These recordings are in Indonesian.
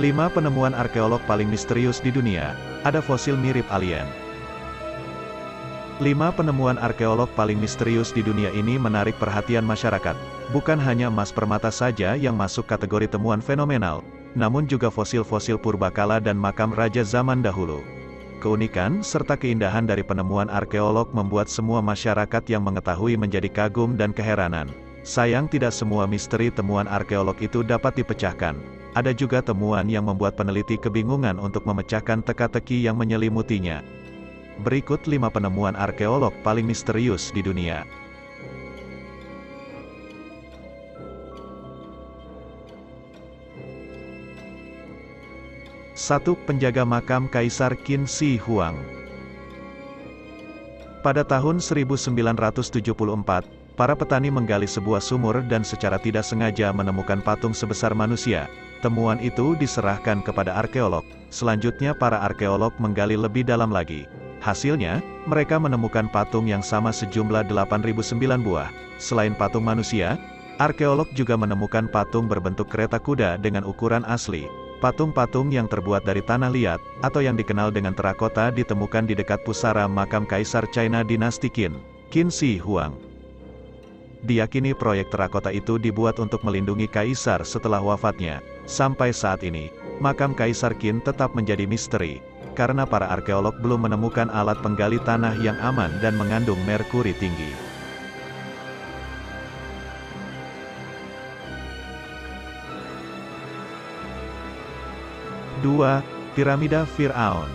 5 penemuan arkeolog paling misterius di dunia. Ada fosil mirip alien. 5 penemuan arkeolog paling misterius di dunia ini menarik perhatian masyarakat. Bukan hanya emas permata saja yang masuk kategori temuan fenomenal, namun juga fosil-fosil purbakala dan makam raja zaman dahulu. Keunikan serta keindahan dari penemuan arkeolog membuat semua masyarakat yang mengetahui menjadi kagum dan keheranan. Sayang tidak semua misteri temuan arkeolog itu dapat dipecahkan. Ada juga temuan yang membuat peneliti kebingungan untuk memecahkan teka-teki yang menyelimutinya. Berikut 5 penemuan arkeolog paling misterius di dunia. Satu, penjaga makam Kaisar Qin Shi Huang. Pada tahun 1974, para petani menggali sebuah sumur dan secara tidak sengaja menemukan patung sebesar manusia. Temuan itu diserahkan kepada arkeolog. Selanjutnya para arkeolog menggali lebih dalam lagi. Hasilnya, mereka menemukan patung yang sama sejumlah 8.009 buah. Selain patung manusia, arkeolog juga menemukan patung berbentuk kereta kuda dengan ukuran asli. Patung-patung yang terbuat dari tanah liat, atau yang dikenal dengan terakota ditemukan di dekat pusara makam Kaisar China dinasti Qin, Qin Shi Huang. Diyakini proyek terakota itu dibuat untuk melindungi kaisar setelah wafatnya. Sampai saat ini, makam Kaisar Qin tetap menjadi misteri, karena para arkeolog belum menemukan alat penggali tanah yang aman dan mengandung merkuri tinggi. Dua, Piramida Firaun.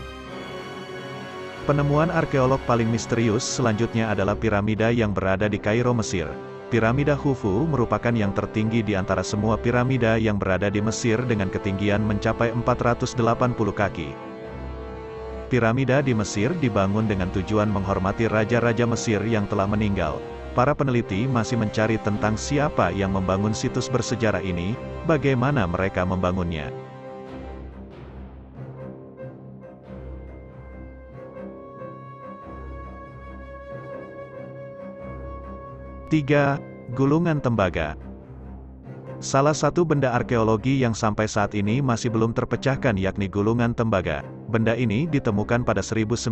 Penemuan arkeolog paling misterius selanjutnya adalah piramida yang berada di Kairo, Mesir. Piramida Khufu merupakan yang tertinggi di antara semua piramida yang berada di Mesir dengan ketinggian mencapai 480 kaki. Piramida di Mesir dibangun dengan tujuan menghormati raja-raja Mesir yang telah meninggal. Para peneliti masih mencari tentang siapa yang membangun situs bersejarah ini, bagaimana mereka membangunnya. 3. Gulungan tembaga. Salah satu benda arkeologi yang sampai saat ini masih belum terpecahkan yakni gulungan tembaga. Benda ini ditemukan pada 1952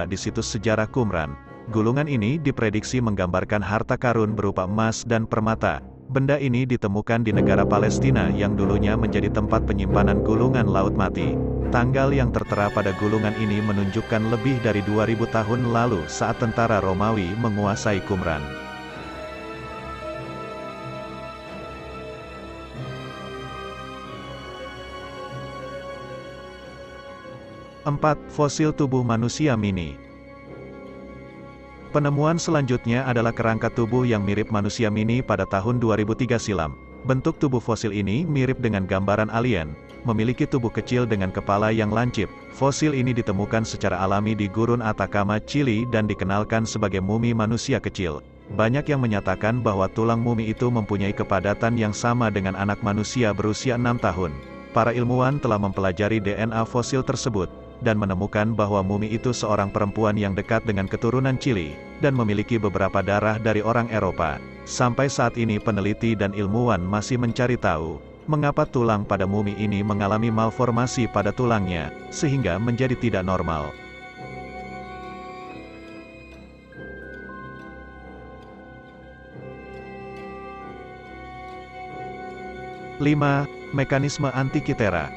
di situs sejarah Qumran. Gulungan ini diprediksi menggambarkan harta karun berupa emas dan permata. Benda ini ditemukan di negara Palestina yang dulunya menjadi tempat penyimpanan gulungan laut mati. Tanggal yang tertera pada gulungan ini menunjukkan lebih dari 2000 tahun lalu saat tentara Romawi menguasai Qumran. Empat, fosil tubuh manusia mini. Penemuan selanjutnya adalah kerangka tubuh yang mirip manusia mini pada tahun 2003 silam. Bentuk tubuh fosil ini mirip dengan gambaran alien, memiliki tubuh kecil dengan kepala yang lancip. Fosil ini ditemukan secara alami di Gurun Atacama, Chili dan dikenalkan sebagai mumi manusia kecil. Banyak yang menyatakan bahwa tulang mumi itu mempunyai kepadatan yang sama dengan anak manusia berusia 6 tahun. Para ilmuwan telah mempelajari DNA fosil tersebut, dan menemukan bahwa mumi itu seorang perempuan yang dekat dengan keturunan Chili, dan memiliki beberapa darah dari orang Eropa. Sampai saat ini peneliti dan ilmuwan masih mencari tahu, mengapa tulang pada mumi ini mengalami malformasi pada tulangnya, sehingga menjadi tidak normal. Lima, mekanisme Antikythera.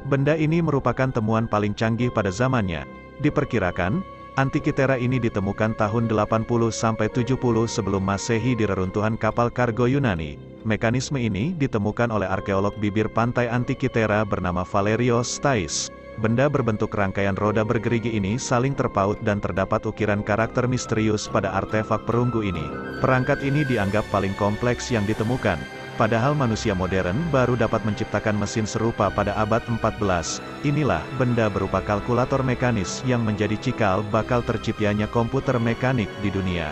Benda ini merupakan temuan paling canggih pada zamannya. Diperkirakan, Antikythera ini ditemukan tahun 80-70 sebelum Masehi di reruntuhan kapal kargo Yunani. Mekanisme ini ditemukan oleh arkeolog bibir pantai Antikythera bernama Valerios Stais. Benda berbentuk rangkaian roda bergerigi ini saling terpaut dan terdapat ukiran karakter misterius pada artefak perunggu ini. Perangkat ini dianggap paling kompleks yang ditemukan. Padahal manusia modern baru dapat menciptakan mesin serupa pada abad 14, inilah benda berupa kalkulator mekanis yang menjadi cikal bakal terciptanya komputer mekanik di dunia.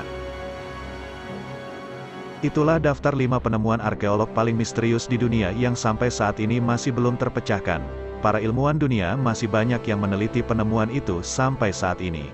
Itulah daftar 5 penemuan arkeolog paling misterius di dunia yang sampai saat ini masih belum terpecahkan. Para ilmuwan dunia masih banyak yang meneliti penemuan itu sampai saat ini.